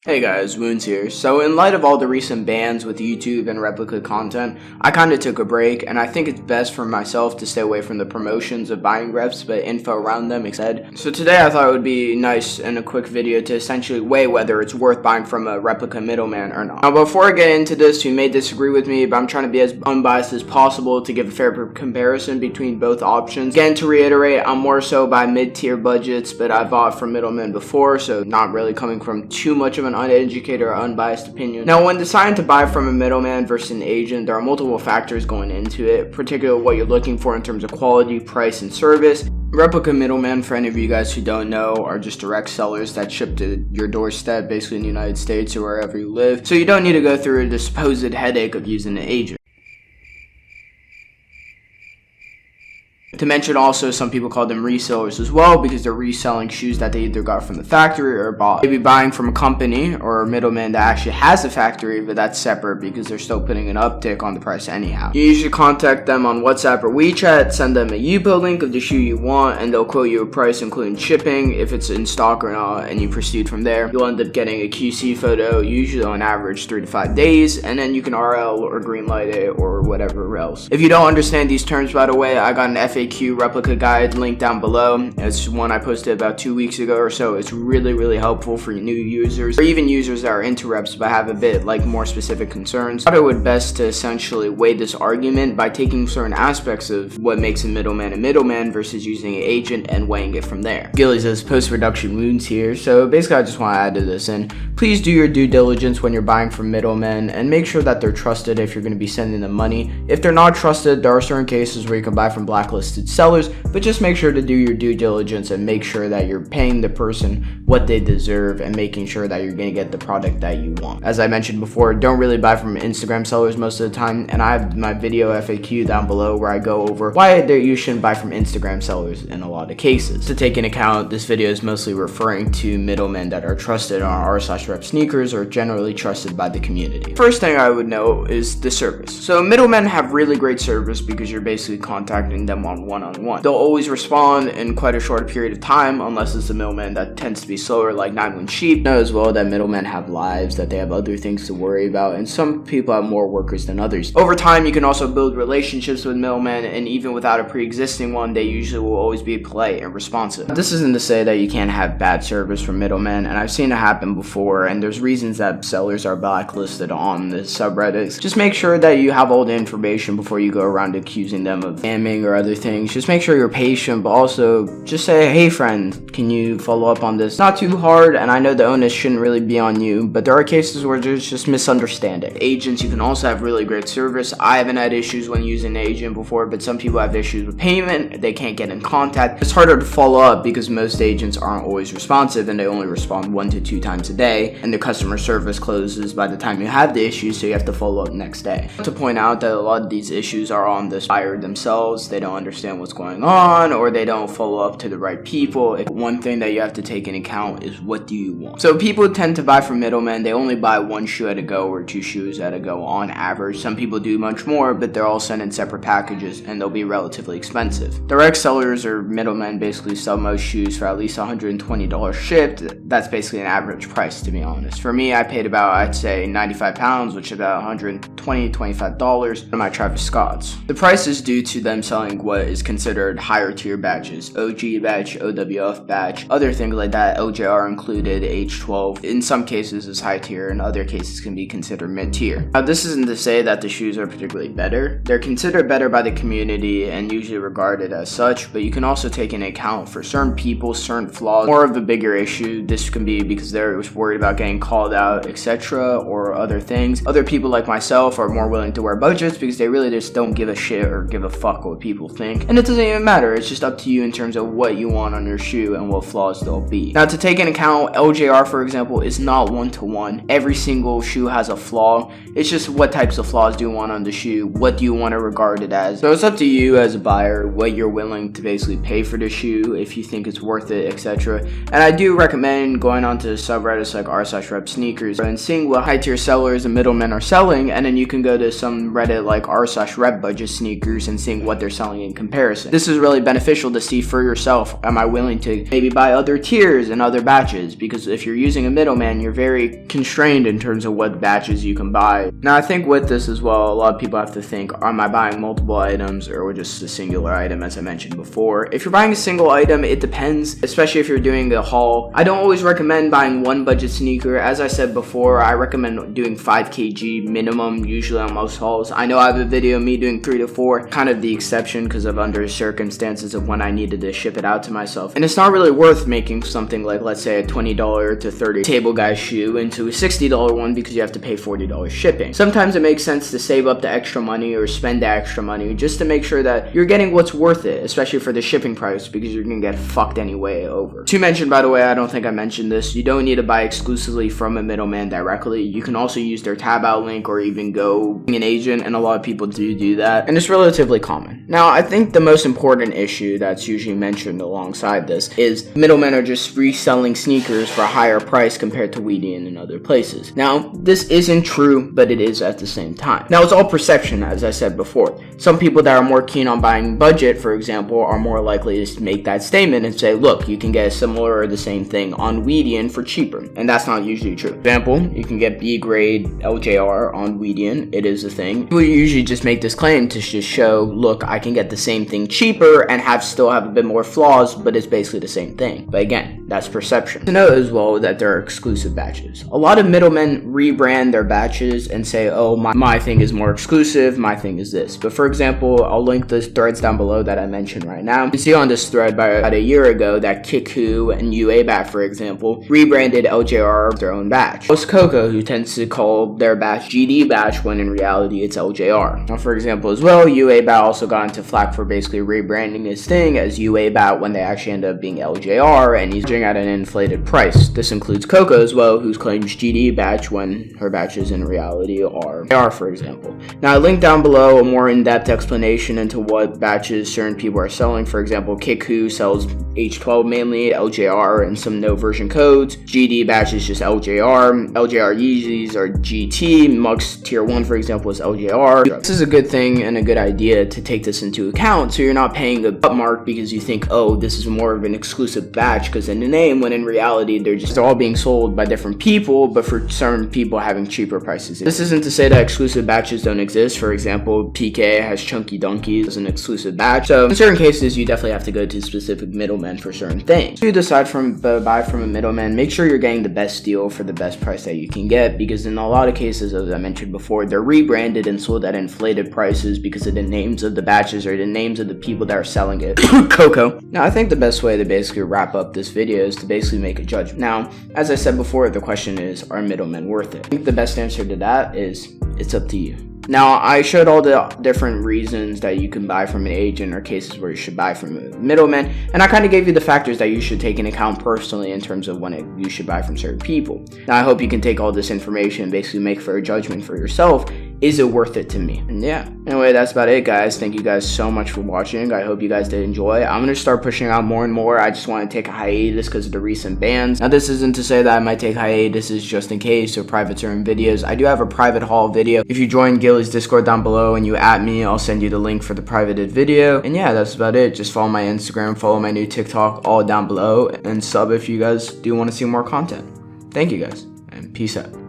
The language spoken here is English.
Hey guys, Woons here. So in light of all the recent bans with YouTube and Replica content, I kinda took a break, and I think it's best for myself to stay away from the promotions of buying reps, but info around them instead. So today I thought it would be nice in a quick video to essentially weigh whether it's worth buying from a Replica middleman or not. Now before I get into this, you may disagree with me, but I'm trying to be as unbiased as possible to give a fair comparison between both options. Again, to reiterate, I'm more so by mid-tier budgets, but I bought from middlemen before, so not really coming from too much of an uneducated or unbiased opinion. Now, when deciding to buy from a middleman versus an agent, there are multiple factors going into it, particularly what you're looking for in terms of quality, price, and service. Replica middlemen, for any of you guys who don't know, are just direct sellers that ship to your doorstep, basically in the United States or wherever you live. So you don't need to go through the supposed headache of using an agent. To mention also, some people call them resellers as well because they're reselling shoes that they either got from the factory or bought. Maybe buying from a company or a middleman that actually has a factory, but that's separate because they're still putting an uptick on the price anyhow. You usually contact them on WhatsApp or WeChat, send them a UPO link of the shoe you want, and they'll quote you a price including shipping, if it's in stock or not, and you proceed from there. You'll end up getting a QC photo, usually on average 3 to 5 days, and then you can RL or greenlight it or whatever else. If you don't understand these terms, by the way, I got an FAQ Replica guide linked down below. It's one I posted about 2 weeks ago or so. It's really helpful for new users or even users that are into reps but have a bit more specific concerns. I thought it would best to essentially weigh this argument by taking certain aspects of what makes a middleman versus using an agent and weighing it from there. Gilly says post-production wounds here. So basically I just want to add to this, and please do your due diligence when you're buying from middlemen and make sure that they're trusted if you're going to be sending them money. If they're not trusted, there are certain cases where you can buy from blacklisted sellers, but just make sure to do your due diligence and make sure that you're paying the person what they deserve and making sure that you're going to get the product that you want. As I mentioned before, don't really buy from Instagram sellers most of the time, and I have my video FAQ down below where I go over why you shouldn't buy from Instagram sellers in a lot of cases. To take into account, this video is mostly referring to middlemen that are trusted on r/rep sneakers or generally trusted by the community. First thing I would note is the service. So middlemen have really great service because you're basically contacting them on one-on-one. They'll always respond in quite a short period of time unless it's a middleman that tends to be slower, like 9 Sheep. Know as well that middlemen have lives, that they have other things to worry about, and some people have more workers than others. Over time, you can also build relationships with middlemen, and even without a pre-existing one, they usually will always be polite and responsive. This isn't to say that you can't have bad service from middlemen, and I've seen it happen before, and there's reasons that sellers are blacklisted on the subreddits. Just make sure that you have all the information before you go around accusing them of scamming or other things. Just make sure you're patient, but also just say, hey friend, can you follow up on this? Not too hard, and I know the onus shouldn't really be on you, but there are cases where there's just misunderstanding. Agents, you can also have really great service. I haven't had issues when using an agent before, but some people have issues with payment. They can't get in contact. It's harder to follow up because most agents aren't always responsive and they only respond 1 to 2 times a day, and the customer service closes by the time you have the issue, so you have to follow up next day. To point out that a lot of these issues are on the buyer themselves. They don't understand what's going on, or they don't follow up to the right people. One thing that you have to take into account is, what do you want? So people tend to buy from middlemen. They only buy 1 shoe at a go or 2 shoes at a go on average. Some people do much more, but they're all sent in separate packages and they'll be relatively expensive. Direct sellers or middlemen basically sell most shoes for at least $120 shipped. That's basically an average price, to be honest. For me, I paid about, I'd say, 95 pounds, which is about $125 for my Travis Scotts. The price is due to them selling what is considered higher tier badges, OG badge, OWF badge, other things like that, OJR included, H12. In some cases is high tier, in other cases can be considered mid tier. Now this isn't to say that the shoes are particularly better. They're considered better by the community and usually regarded as such, but you can also take into account for certain people, certain flaws. More of a bigger issue, this can be because they're worried about getting called out, etc., or other things. Other people like myself are more willing to wear budgets because they really just don't give a shit or give a fuck what people think, and it doesn't even matter. It's just up to you in terms of what you want on your shoe and what flaws they'll be. Now to take into account, LJR for example is not 1-to-1. Every single shoe has a flaw. It's just what types of flaws do you want on the shoe, what do you want to regard it as. So it's up to you as a buyer what you're willing to basically pay for the shoe, if you think it's worth it, etc. And I do recommend going onto subreddits like r/rep sneakers and seeing what high tier sellers and middlemen are selling, and then you you can go to some Reddit like r/rep sneakers and seeing what they're selling in comparison. This is really beneficial to see for yourself. Am I willing to maybe buy other tiers and other batches? Because if you're using a middleman, you're very constrained in terms of what batches you can buy. Now, I think with this as well, a lot of people have to think, am I buying multiple items or just a singular item, as I mentioned before? If you're buying a single item, it depends, especially if you're doing a haul. I don't always recommend buying one budget sneaker. As I said before, I recommend doing 5 kg minimum, usually on most hauls. I know I have a video of me doing 3 to 4, kind of the exception because of under circumstances of when I needed to ship it out to myself. And it's not really worth making something like, let's say, a $20 to $30 table guy shoe into a $60 one because you have to pay $40 shipping. Sometimes it makes sense to save up the extra money or spend the extra money just to make sure that you're getting what's worth it, especially for the shipping price, because you're gonna get fucked anyway over. To mention, by the way, I don't think I mentioned this, you don't need to buy exclusively from a middleman directly. You can also use their tab out link or even go an agent, and a lot of people do that, and it's relatively common. Now, I think the most important issue that's usually mentioned alongside this is middlemen are just reselling sneakers for a higher price compared to Weedian and other places. Now, this isn't true, but it is at the same time. Now, it's all perception, as I said before. Some people that are more keen on buying budget, for example, are more likely to make that statement and say, look, you can get a similar or the same thing on Weedian for cheaper, and that's not usually true. For example, you can get B grade LJR on Weedian. It is a thing. People usually just make this claim to just show, look, I can get the same thing cheaper and still have a bit more flaws, but it's basically the same thing. But again, that's perception. To note as well that there are exclusive batches. A lot of middlemen rebrand their batches and say, oh, my thing is more exclusive, my thing is this. But for example, I'll link the threads down below that I mentioned right now. You can see on this thread about a year ago that Kiku and UABAT, for example, rebranded LJR their own batch. Most Coco, who tends to call their batch GD batch when in reality it's LJR. Now, for example, as well, UABAT also got into flack for basically rebranding his thing as UABAT when they actually end up being LJR, and he's doing at an inflated price. This includes Coco as well, who claims GD batch when her batches in reality are AR, for example. Now, I linked down below a more in-depth explanation into what batches certain people are selling. For example, Kiku sells H12 mainly, LJR, and some no version codes. GD batch is just LJR. LJR Yeezys are GT. Mux Tier 1, for example, is LJR. This is a good thing and a good idea to take this into account, so you're not paying a upmark because you think, oh, this is more of an exclusive batch because in the name, when in reality they're all being sold by different people, but for certain people having cheaper prices. This isn't to say that exclusive batches don't exist. For example, PK has Chunky Donkeys as an exclusive batch. So in certain cases, you definitely have to go to specific middlemen for certain things. If you decide to buy from a middleman, make sure you're getting the best deal for the best price that you can get, because in a lot of cases, as I mentioned before, they're rebranded and sold at inflated prices because of the names of the batches or the names of the people that are selling it. Coco. Now, I think the best way to basically wrap up this video is to basically make a judgment. Now, as I said before, the question is, are middlemen worth it? I think the best answer to that is, it's up to you. Now, I showed all the different reasons that you can buy from an agent or cases where you should buy from a middleman, and I kind of gave you the factors that you should take into account personally in terms of when you should buy from certain people. Now, I hope you can take all this information and basically make for a judgment for yourself. Is it worth it to me? And yeah, anyway, that's about it, guys. Thank you guys so much for watching. I hope you guys did enjoy. I'm going to start pushing out more and more. I just want to take a hiatus because of the recent bans. Now, this isn't to say that I might take hiatuses just in case or private certain videos. I do have a private haul video. If you join Gilly's Discord down below and you at me, I'll send you the link for the privated video. And yeah, that's about it. Just follow my Instagram, follow my new TikTok, all down below, and sub if you guys do want to see more content. Thank you guys, and peace out.